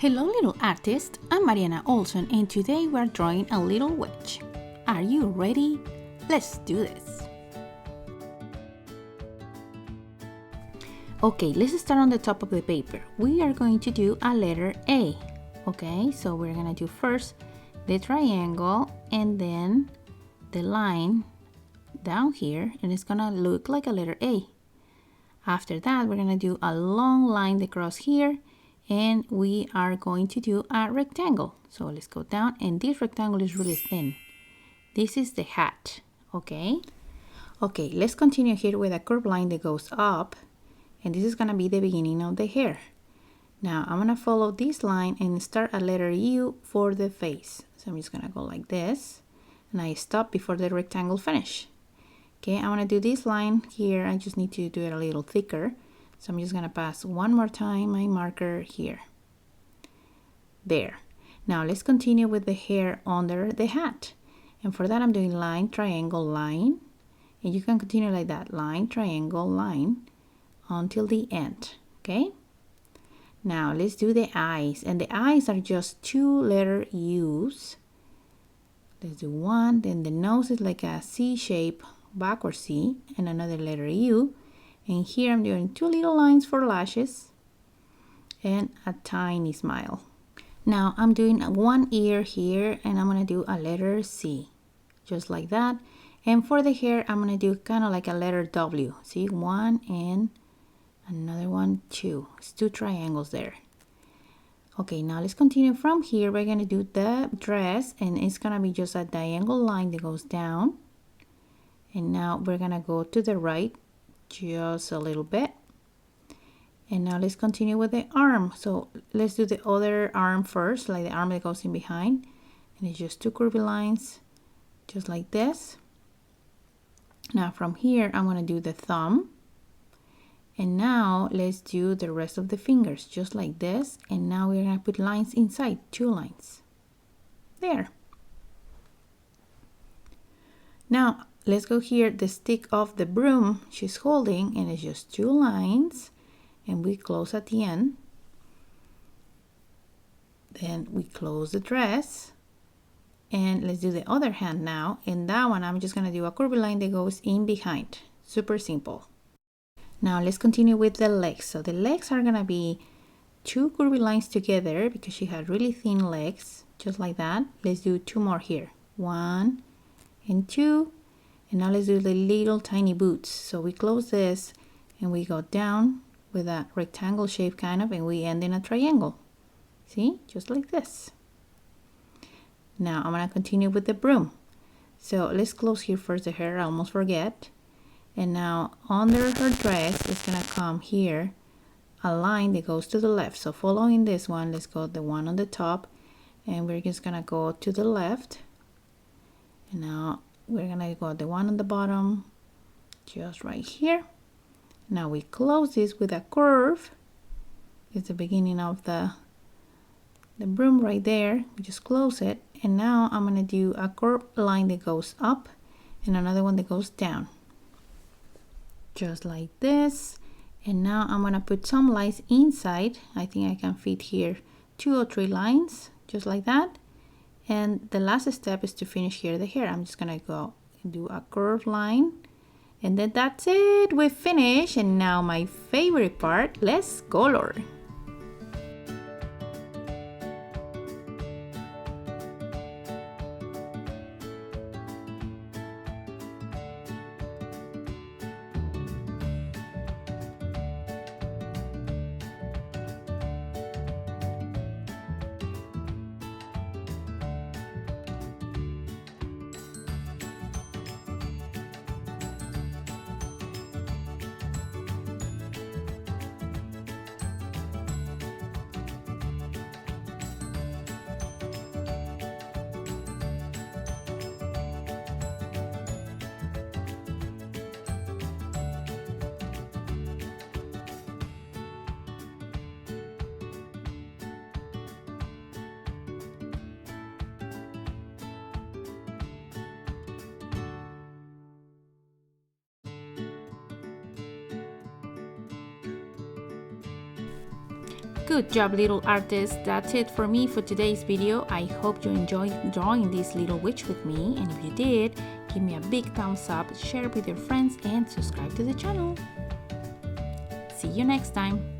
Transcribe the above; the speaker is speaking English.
Hello little artist, I'm Mariana Olson and today we're drawing a little witch. Are you ready? Let's do this. Okay, let's start on the top of the paper. We are going to do a letter A. Okay, so we're gonna do first the triangle and then the line down here, and it's gonna look like a letter A. After that, we're gonna do a long line across here, and we are going to do a rectangle. So let's go down, and this rectangle is really thin. This is the hat, okay? Okay, let's continue here with a curved line that goes up, and this is gonna be the beginning of the hair. Now I'm gonna follow this line and start a letter U for the face. So I'm just gonna go like this, and I stop before the rectangle finish. Okay, I'm gonna do this line here. I just need to do it a little thicker. So I'm just gonna pass one more time my marker here. There. Now let's continue with the hair under the hat. And for that I'm doing line, triangle, line. And you can continue like that, line, triangle, line, until the end, okay? Now let's do the eyes. And the eyes are just two letter U's. Let's do one, then the nose is like a C shape, backward C, and another letter U. And here I'm doing two little lines for lashes and a tiny smile. Now I'm doing one ear here, and I'm gonna do a letter C, just like that. And for the hair, I'm gonna do kind of like a letter W. See, one and another one, two. It's two triangles there. Okay, now let's continue from here. We're gonna do the dress, and it's gonna be just a diagonal line that goes down. And now we're gonna go to the right just a little bit. And now let's continue with the arm. So let's do the other arm first, like the arm that goes in behind. And it's just two curvy lines, just like this. Now from here, I'm gonna do the thumb. And now let's do the rest of the fingers, just like this. And now we're gonna put lines inside, two lines. There. Now, let's go here, the stick of the broom she's holding, and it's just two lines, and we close at the end. Then we close the dress, and let's do the other hand now. And that one, I'm just gonna do a curvy line that goes in behind. Super simple. Now let's continue with the legs. So the legs are gonna be two curvy lines together because she had really thin legs, just like that. Let's do two more here. One and two. And now let's do the little tiny boots. So we close this and we go down with a rectangle shape kind of, and we end in a triangle. See, just like this. Now I'm gonna continue with the broom. So let's close here first the hair, I almost forget. And now under her dress, it's gonna come here a line that goes to the left. So following this one, let's go the one on the top, and we're just gonna go to the left. And now we're gonna go the one on the bottom, just right here. Now we close this with a curve. It's the beginning of the broom right there. We just close it, and now I'm gonna do a curved line that goes up and another one that goes down, just like this. And now I'm gonna put some lines inside. I think I can fit here 2 or 3 lines, just like that. And the last step is to finish here the hair. I'm just gonna go and do a curved line, and then that's it, we finished. And now my favorite part, let's color. Good job, little artists. That's it for me for today's video. I hope you enjoyed drawing this little witch with me, and if you did, give me a big thumbs up, share it with your friends, and subscribe to the channel. See you next time.